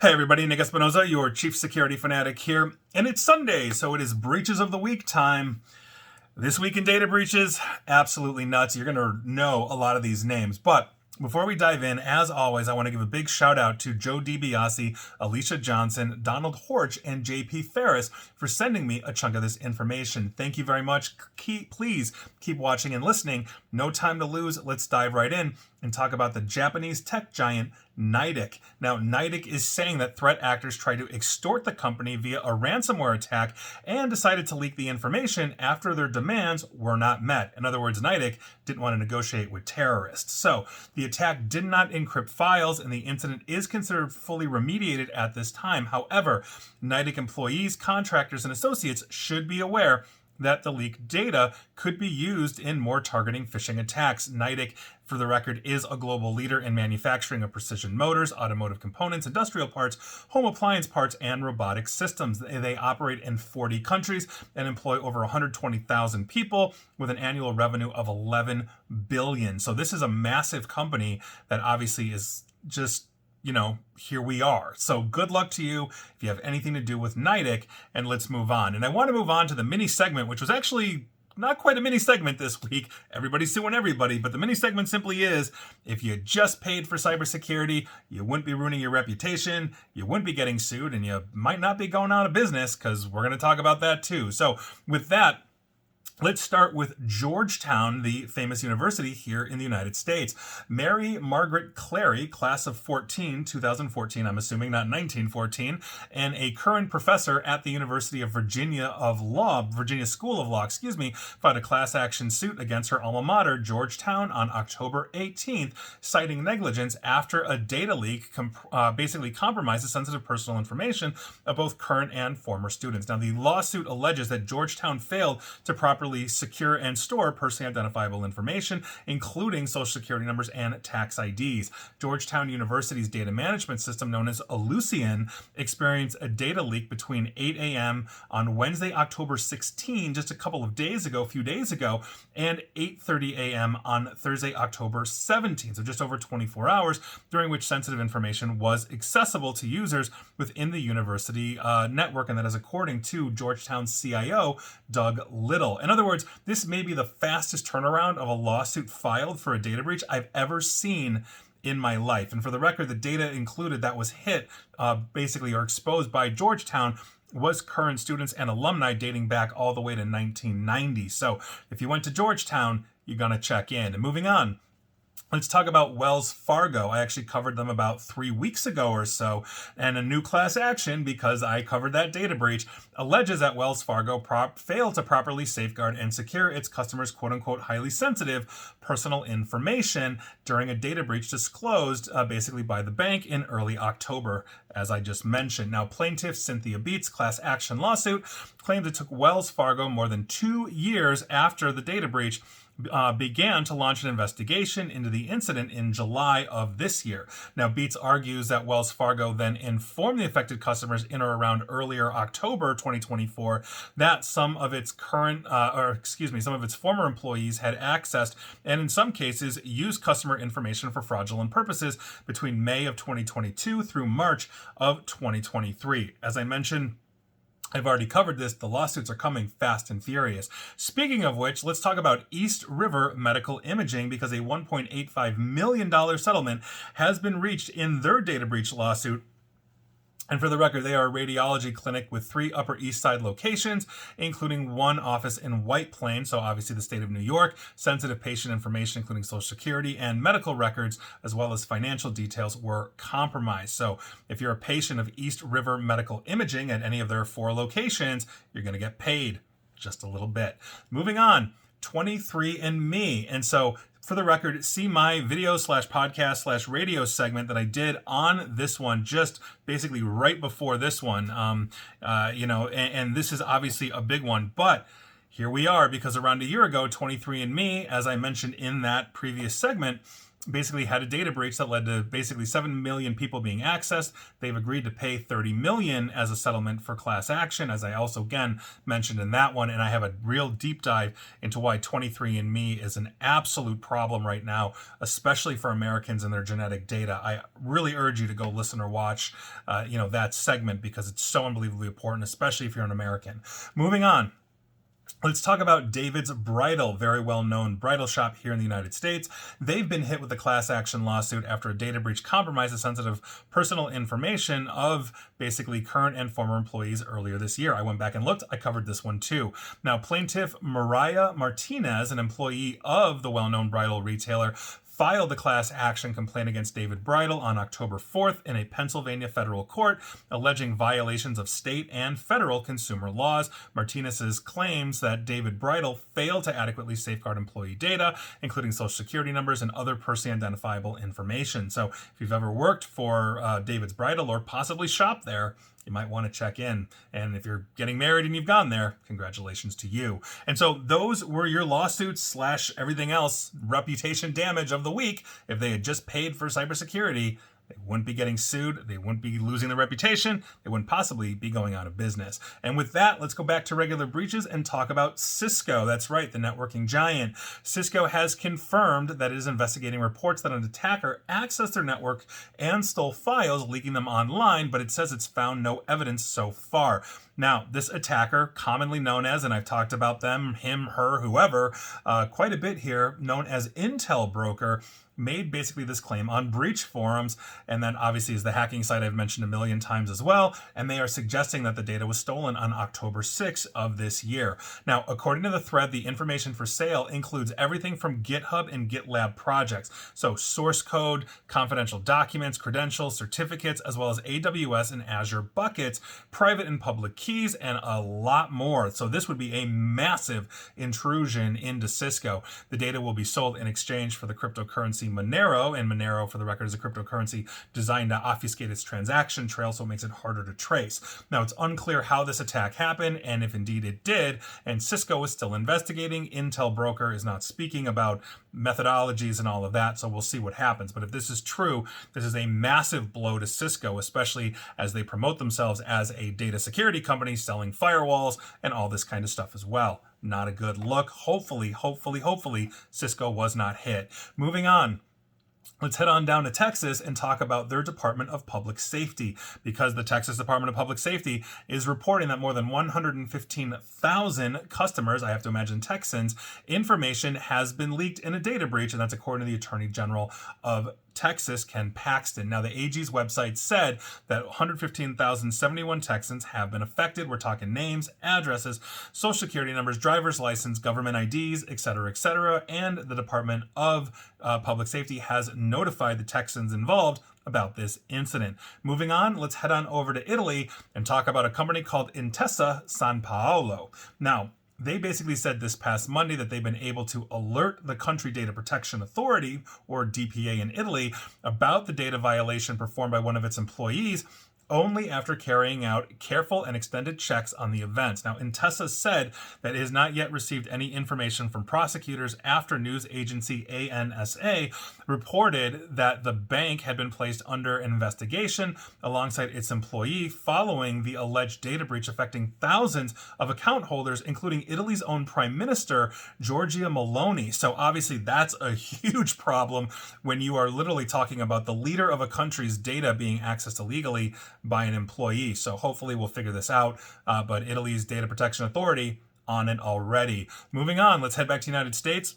Hey everybody, Nick Espinoza, your chief security fanatic here, and it's Sunday, so it is breaches of the week time. This week in data breaches, absolutely nuts. You're going to know a lot of these names, but before we dive in, as always, I want to give a big shout out to Joe DiBiase, Alicia Johnson, Donald Horch, and JP Ferris for sending me a chunk of this information. Thank you very much. Please keep watching and listening. No time to lose. Let's dive right in and talk about the Japanese tech giant Nidic. Now, Nidic is saying that threat actors tried to extort the company via a ransomware attack and decided to leak the information after their demands were not met. In other words, Nidic didn't want to negotiate with terrorists. So, the attack did not encrypt files, and the incident is considered fully remediated at this time. However, Nidic employees, contractors, and associates should be aware that the leaked data could be used in more targeting phishing attacks. Nidic, for the record, is a global leader in manufacturing of precision motors, automotive components, industrial parts, home appliance parts, and robotic systems. They operate in 40 countries and employ over 120,000 people with an annual revenue of $11 billion. So this is a massive company that obviously is just, here we are. So good luck to you if you have anything to do with Nidic, and let's move on. And I want to move on to the mini segment, which was actually not quite a mini segment this week. Everybody's suing everybody, but the mini segment simply is, if you just paid for cybersecurity, you wouldn't be ruining your reputation, you wouldn't be getting sued, and you might not be going out of business, because we're going to talk about that too. So with that, let's start with Georgetown, the famous university here in the United States. Mary Margaret Clary, class of 2014, I'm assuming, not 1914, and a current professor at the University of Virginia School of Law, filed a class action suit against her alma mater, Georgetown, on October 18th, citing negligence after a data leak basically compromised the sensitive personal information of both current and former students. Now, the lawsuit alleges that Georgetown failed to properly secure and store personally identifiable information, including social security numbers and tax IDs. Georgetown University's data management system, known as Ellucian, experienced a data leak between 8 a.m. on Wednesday, October 16, just a few days ago, and 8:30 a.m. on Thursday, October 17, so just over 24 hours, during which sensitive information was accessible to users within the university network, and that is according to Georgetown's CIO, Doug Little. In other words, this may be the fastest turnaround of a lawsuit filed for a data breach I've ever seen in my life. And for the record, the data included that was hit or exposed by Georgetown was current students and alumni dating back all the way to 1990. So if you went to Georgetown, you're going to check in. And moving on, let's talk about Wells Fargo. I actually covered them about 3 weeks ago or so, and a new class action, because I covered that data breach, alleges that Wells Fargo failed to properly safeguard and secure its customers' quote-unquote highly sensitive personal information during a data breach disclosed basically by the bank in early October, as I just mentioned. Now, plaintiff Cynthia Beats' class action lawsuit claimed it took Wells Fargo more than 2 years after the data breach began to launch an investigation into the incident in July of this year. Now, Beats argues that Wells Fargo then informed the affected customers in or around earlier October 2024 that some of its former employees had accessed and in some cases used customer information for fraudulent purposes between May of 2022 through March of 2023. As I mentioned, I've already covered this. The lawsuits are coming fast and furious. Speaking of which, let's talk about East River Medical Imaging, because a $1.85 million settlement has been reached in their data breach lawsuit. And for the record, they are a radiology clinic with 3 Upper East Side locations, including 1 office in White Plains, so obviously the state of New York. Sensitive patient information, including Social Security and medical records, as well as financial details, were compromised. So if you're a patient of East River Medical Imaging at any of their 4 locations, you're going to get paid just a little bit. Moving on, 23andMe. And so, for the record, see my video/podcast/radio segment that I did on this one, just basically right before this one. And this is obviously a big one, but here we are, because around a year ago, 23andMe, as I mentioned in that previous segment, basically had a data breach that led to basically 7 million people being accessed. They've agreed to pay 30 million as a settlement for class action, as I also again mentioned in that one. And I have a real deep dive into why 23andMe is an absolute problem right now, especially for Americans and their genetic data. I really urge you to go listen or watch that segment, because it's so unbelievably important, especially if you're an American. Moving on. Let's talk about David's Bridal, very well-known bridal shop here in the United States. They've been hit with a class action lawsuit after a data breach compromised the sensitive personal information of basically current and former employees earlier this year. I went back and looked. I covered this one too. Now, plaintiff Mariah Martinez, an employee of the well-known bridal retailer, filed a class action complaint against David Bridal on October 4th in a Pennsylvania federal court, alleging violations of state and federal consumer laws. Martinez's claims that David Bridal failed to adequately safeguard employee data, including social security numbers and other personally identifiable information. So if you've ever worked for David's Bridal or possibly shopped there, you might want to check in. And if you're getting married and you've gone there, congratulations to you. And so those were your lawsuits / everything else, reputation damage of the week. If they had just paid for cybersecurity, they wouldn't be getting sued. They wouldn't be losing their reputation. They wouldn't possibly be going out of business. And with that, let's go back to regular breaches and talk about Cisco. That's right, the networking giant. Cisco has confirmed that it is investigating reports that an attacker accessed their network and stole files, leaking them online, but it says it's found no evidence so far. Now, this attacker, commonly known as, and I've talked about them, him, her, whoever, quite a bit here, known as Intel Broker, made basically this claim on breach forums, and then obviously is the hacking site I've mentioned a million times as well, and they are suggesting that the data was stolen on October 6th of this year. Now, according to the thread, the information for sale includes everything from GitHub and GitLab projects, so source code, confidential documents, credentials, certificates, as well as AWS and Azure buckets, private and public keys, and a lot more. So this would be a massive intrusion into Cisco. The data will be sold in exchange for the cryptocurrency Monero, and Monero, for the record, is a cryptocurrency designed to obfuscate its transaction trail, so it makes it harder to trace. Now, it's unclear how this attack happened, and if indeed it did, and Cisco is still investigating. Intel Broker is not speaking about methodologies and all of that, so we'll see what happens. But if this is true, this is a massive blow to Cisco, especially as they promote themselves as a data security company selling firewalls and all this kind of stuff as well. Not a good look. Hopefully, Cisco was not hit. Moving on. Let's head on down to Texas and talk about their Department of Public Safety, because the Texas Department of Public Safety is reporting that more than 115,000 customers, I have to imagine Texans, information has been leaked in a data breach, and that's according to the Attorney General of Texas, Ken Paxton. Now, the AG's website said that 115,071 Texans have been affected. We're talking names, addresses, social security numbers, driver's license, government IDs, etc., and the Department of Public Safety has notified the Texans involved about this incident. Moving on, let's head on over to Italy and talk about a company called Intesa Sanpaolo. Now, they basically said this past Monday that they've been able to alert the Country Data Protection Authority, or DPA in Italy, about the data violation performed by one of its employees only after carrying out careful and extended checks on the events. Now, Intesa said that it has not yet received any information from prosecutors after news agency ANSA reported that the bank had been placed under an investigation alongside its employee following the alleged data breach affecting thousands of account holders, including Italy's own Prime Minister, Giorgia Meloni. So obviously that's a huge problem when you are literally talking about the leader of a country's data being accessed illegally by an employee. So hopefully we'll figure this out. But Italy's Data Protection Authority on it already. Moving on, let's head back to the United States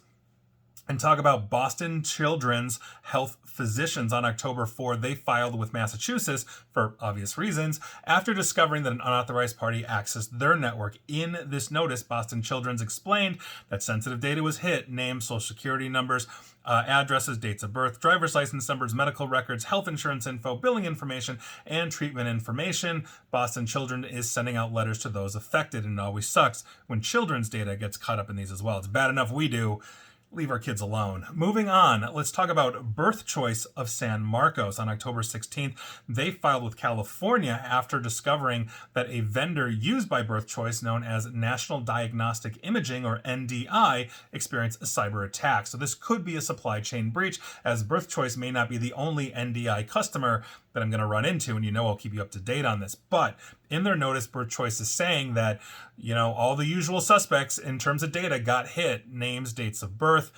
and talk about Boston Children's Health Physicians. On October 4, they filed with Massachusetts, for obvious reasons, after discovering that an unauthorized party accessed their network. In this notice, Boston Children's explained that sensitive data was hit: names, social security numbers, addresses, dates of birth, driver's license numbers, medical records, health insurance info, billing information, and treatment information. Boston Children is sending out letters to those affected, and it always sucks when children's data gets caught up in these as well. It's bad enough we do. leave our kids alone. Moving on, let's talk about Birth Choice of San Marcos. On October 16th, they filed with California after discovering that a vendor used by Birth Choice, known as National Diagnostic Imaging, or NDI, experienced a cyber attack. So this could be a supply chain breach, as Birth Choice may not be the only NDI customer that I'm going to run into, and I'll keep you up to date on this. But in their notice, Birth Choice is saying that, all the usual suspects in terms of data got hit: names, dates of birth,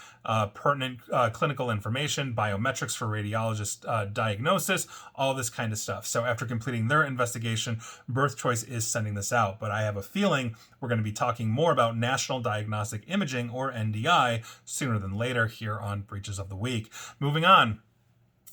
pertinent clinical information, biometrics for radiologist diagnosis, all this kind of stuff. So after completing their investigation, Birth Choice is sending this out. But I have a feeling we're going to be talking more about National Diagnostic Imaging, or NDI, sooner than later here on Breaches of the Week. Moving on.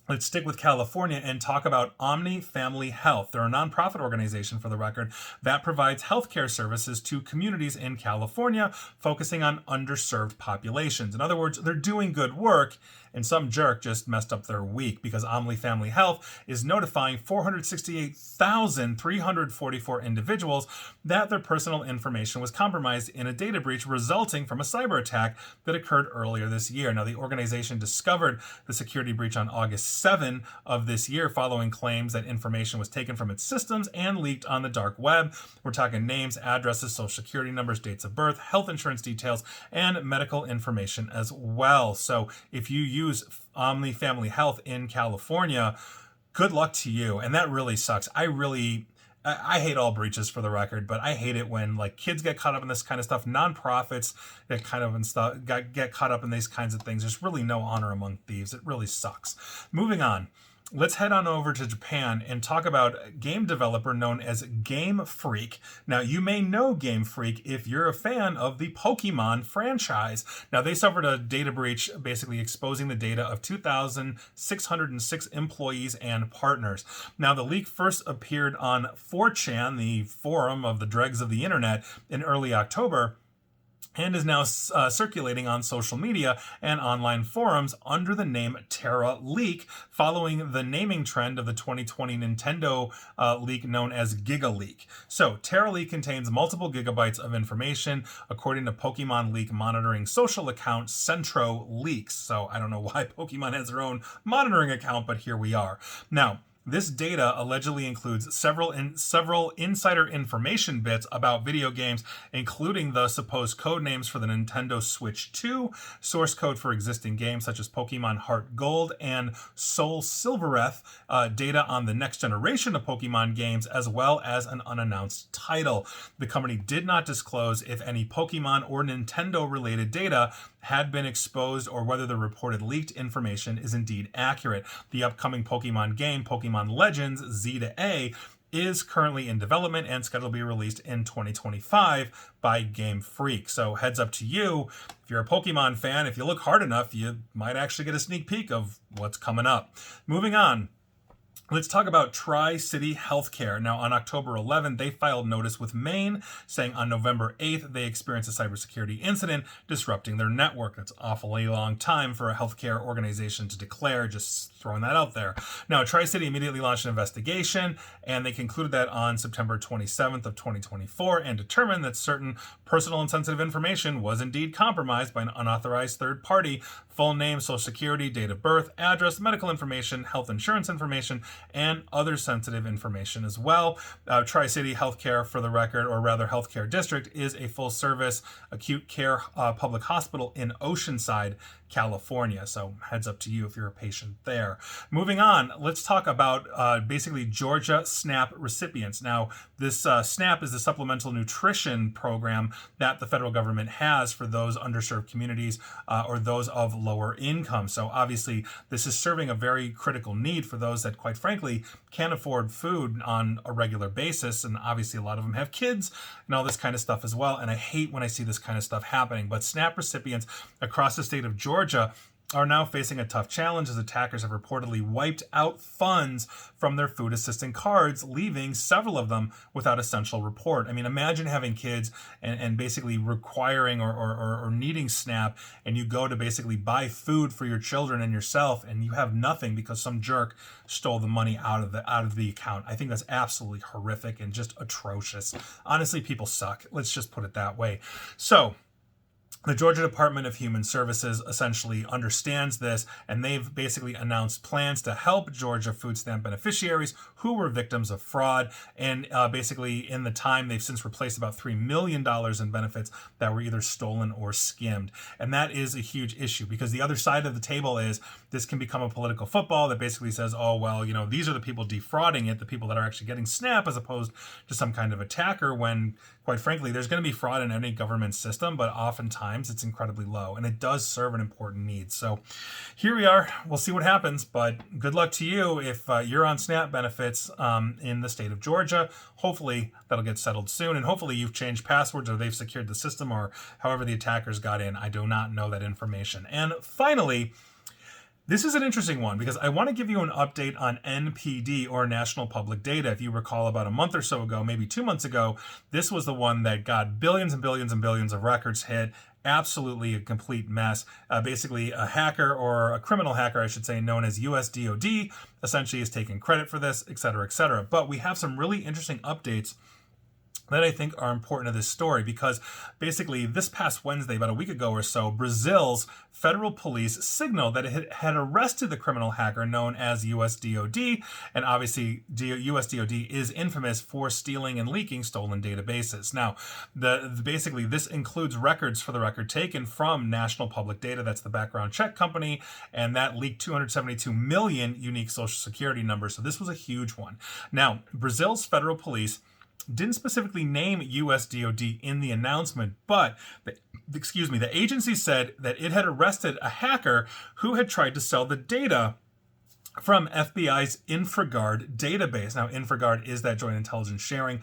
Let's stick with California and talk about Omni Family Health. They're a nonprofit organization, for the record, that provides healthcare services to communities in California, focusing on underserved populations. In other words, they're doing good work, and some jerk just messed up their week, because Omni Family Health is notifying 468,344 individuals that their personal information was compromised in a data breach resulting from a cyber attack that occurred earlier this year. Now, the organization discovered the security breach on August 7 of this year, following claims that information was taken from its systems and leaked on the dark web. We're talking names, addresses, social security numbers, dates of birth, health insurance details, and medical information as well. So if you use Omni Family Health in California, good luck to you. And that really sucks. I hate all breaches, for the record, but I hate it when kids get caught up in this kind of stuff. Nonprofits get get caught up in these kinds of things. There's really no honor among thieves. It really sucks. Moving on. Let's head on over to Japan and talk about a game developer known as Game Freak. Now, you may know Game Freak if you're a fan of the Pokemon franchise. Now, they suffered a data breach, basically exposing the data of 2,606 employees and partners. Now, the leak first appeared on 4chan, the forum of the dregs of the internet, in early October, and is now circulating on social media and online forums under the name Terra Leak, following the naming trend of the 2020 Nintendo leak known as Giga Leak. So, Terra Leak contains multiple gigabytes of information, according to Pokemon leak monitoring social account Centro Leaks. So, I don't know why Pokemon has their own monitoring account, but here we are. Now, this data allegedly includes several insider information bits about video games, including the supposed code names for the Nintendo Switch 2, source code for existing games such as Pokemon Heart Gold and Soul Silvereth, data on the next generation of Pokemon games, as well as an unannounced title. The company did not disclose if any Pokemon or Nintendo-related data had been exposed, or whether the reported leaked information is indeed accurate. The upcoming Pokemon game, Pokemon Legends Z to A, is currently in development and scheduled to be released in 2025 by Game Freak. So heads up to you. If you're a Pokemon fan, if you look hard enough, you might actually get a sneak peek of what's coming up. Moving on. Let's talk about Tri-City Healthcare. Now, on October 11th, they filed notice with Maine, saying on November 8th, they experienced a cybersecurity incident disrupting their network. That's an awfully long time for a healthcare organization to declare, just throwing that out there. Now, Tri-City immediately launched an investigation, and they concluded that on September 27th of 2024, and determined that certain personal and sensitive information was indeed compromised by an unauthorized third party. Full name, social security, date of birth, address, medical information, health insurance information, and other sensitive information as well. Tri-City Healthcare, for the record, or rather Healthcare District, is a full-service acute care public hospital in Oceanside, California. So heads up to you if you're a patient there. Moving on, let's talk about basically Georgia SNAP recipients. Now, this SNAP is the supplemental nutrition program that the federal government has for those underserved communities or those of lower income. So obviously, this is serving a very critical need for those that, quite frankly, can't afford food on a regular basis. And obviously, a lot of them have kids and all this kind of stuff as well. And I hate when I see this kind of stuff happening. But SNAP recipients across the state of Georgia are now facing a tough challenge, as attackers have reportedly wiped out funds from their food assistance cards, leaving several of them without a central report. I mean, imagine having kids and basically requiring or needing SNAP, and you go to basically buy food for your children and yourself, and you have nothing because some jerk stole the money out of the account. I think that's absolutely horrific and just atrocious. Honestly, people suck. Let's just put it that way. So, The Georgia Department of Human Services essentially understands this, and they've basically announced plans to help Georgia food stamp beneficiaries who were victims of fraud. And basically, in the time, they've since replaced about $3 million in benefits that were either stolen or skimmed. And that is a huge issue, because the other side of the table is this can become a political football that basically says, oh, well, these are the people defrauding it, the people that are actually getting SNAP, as opposed to some kind of attacker, when, quite frankly, there's going to be fraud in any government system, but oftentimes it's incredibly low, and it does serve an important need. So here we are. We'll see what happens, but good luck to you if you're on SNAP benefits in the state of Georgia. Hopefully that'll get settled soon, and hopefully you've changed passwords, or they've secured the system, or however the attackers got in. I do not know that information. And finally, this is an interesting one, because I want to give you an update on NPD, or National Public Data. If you recall, about a month or so ago, maybe 2 months ago, this was the one that got billions and billions and billions of records hit. Absolutely a complete mess. Basically, a hacker, or a criminal hacker, I should say, known as USDOD, essentially is taking credit for this, et cetera, et cetera. But we have some really interesting updates that I think are important to this story, because basically this past Wednesday, about a week ago or so, Brazil's federal police signaled that it had arrested the criminal hacker known as USDOD, and obviously USDOD is infamous for stealing and leaking stolen databases. Now, basically this includes records, for the record, taken from National Public Data, that's the background check company, and that leaked 272 million unique social security numbers. So this was a huge one. Now, Brazil's federal police didn't specifically name USDOD in the announcement, but the agency said that it had arrested a hacker who had tried to sell the data from FBI's InfraGard database. Now, InfraGard is that joint intelligence sharing,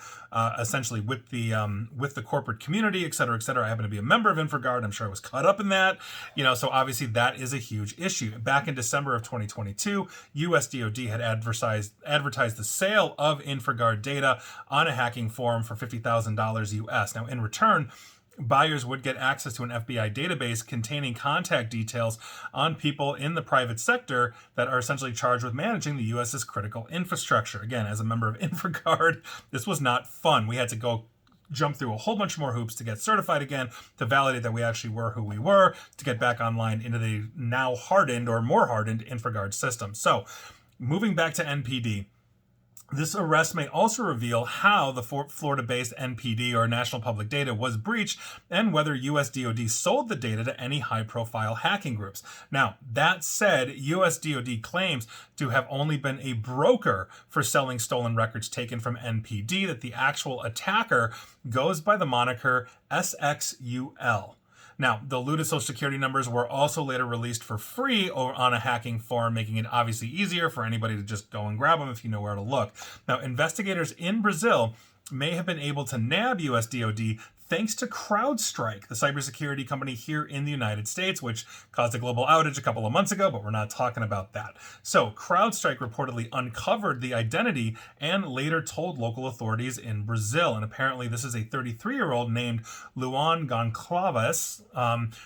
essentially with the corporate community, et cetera, et cetera. I happen to be a member of InfraGard. I'm sure I was caught up in that. So obviously that is a huge issue. Back in December of 2022, USDOD had advertised the sale of InfraGard data on a hacking forum for $50,000 US. Now, in return, buyers would get access to an FBI database containing contact details on people in the private sector that are essentially charged with managing the U.S.'s critical infrastructure. Again, as a member of InfraGard, this was not fun. We had to go jump through a whole bunch more hoops to get certified again, to validate that we actually were who we were, to get back online into the now hardened, or more hardened, InfraGard system. So, moving back to NPD, this arrest may also reveal how the Florida-based NPD, or National Public Data, was breached, and whether USDOD sold the data to any high-profile hacking groups. Now, that said, USDOD claims to have only been a broker for selling stolen records taken from NPD, that the actual attacker goes by the moniker SXUL. Now, the looted social security numbers were also later released for free on a hacking forum, making it obviously easier for anybody to just go and grab them if you know where to look. Now, investigators in Brazil may have been able to nab USDOD thanks to CrowdStrike, the cybersecurity company here in the United States, which caused a global outage a couple of months ago, but we're not talking about that. So CrowdStrike reportedly uncovered the identity and later told local authorities in Brazil. And apparently this is a 33-year-old named Luan Goncalves,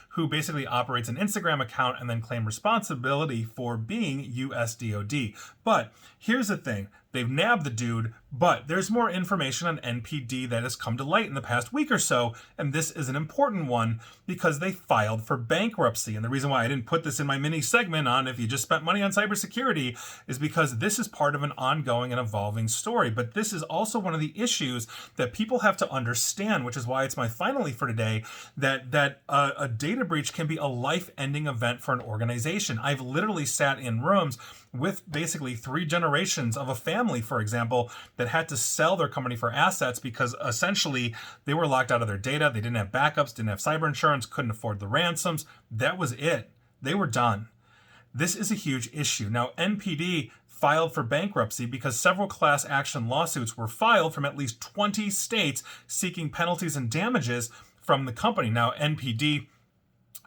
who basically operates an Instagram account and then claimed responsibility for being USDOD. But here's the thing. They've nabbed the dude, but there's more information on NPD that has come to light in the past week or so, and this is an important one because they filed for bankruptcy. And the reason why I didn't put this in my mini segment on if you just spent money on cybersecurity is because this is part of an ongoing and evolving story. But this is also one of the issues that people have to understand, which is why it's my finally for today, that a data breach can be a life-ending event for an organization. I've literally sat in rooms with basically 3 generations of a family, for example, that had to sell their company for assets because essentially they were locked out of their data. They didn't have backups, didn't have cyber insurance, couldn't afford the ransoms. That was it. They were done. This is a huge issue. Now, NPD filed for bankruptcy because several class action lawsuits were filed from at least 20 states seeking penalties and damages from the company. Now, NPD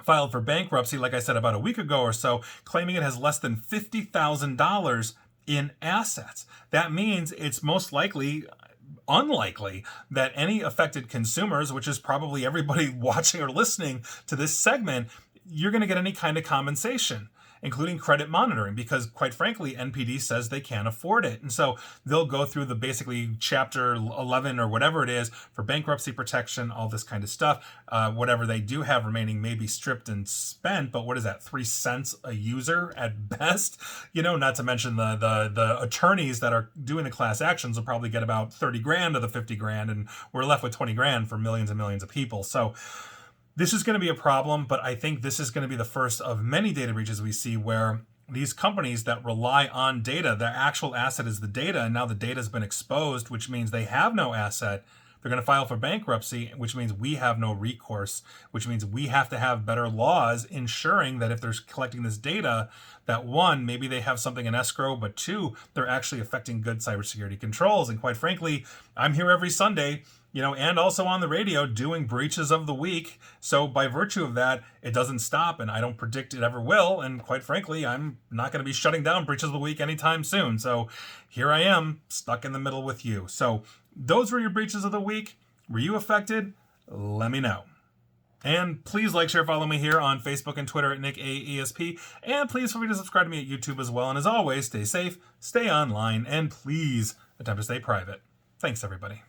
filed for bankruptcy, like I said, about a week ago or so, claiming it has less than $50,000 in assets. That means it's most likely, unlikely, that any affected consumers, which is probably everybody watching or listening to this segment, you're going to get any kind of compensation. including credit monitoring, because quite frankly, NPD says they can't afford it. And so they'll go through the basically chapter 11 or whatever it is for bankruptcy protection, all this kind of stuff. Whatever they do have remaining may be stripped and spent, but what is that, 3 cents a user at best? Not to mention the attorneys that are doing the class actions will probably get about 30 grand of the 50 grand, and we're left with 20 grand for millions and millions of people. So this is going to be a problem, but I think this is going to be the first of many data breaches we see where these companies that rely on data, their actual asset is the data, and now the data has been exposed, which means they have no asset. They're going to file for bankruptcy, which means we have no recourse, which means we have to have better laws ensuring that if they're collecting this data, that one, maybe they have something in escrow, but two, they're actually affecting good cybersecurity controls. And quite frankly, I'm here every Sunday, and also on the radio doing breaches of the week. So by virtue of that, it doesn't stop, and I don't predict it ever will. And quite frankly, I'm not going to be shutting down breaches of the week anytime soon. So here I am, stuck in the middle with you. So those were your breaches of the week. Were you affected? Let me know. And please like, share, follow me here on Facebook and Twitter at NickAESP. And please feel free to subscribe to me at YouTube as well. And as always, stay safe, stay online, and please attempt to stay private. Thanks, everybody.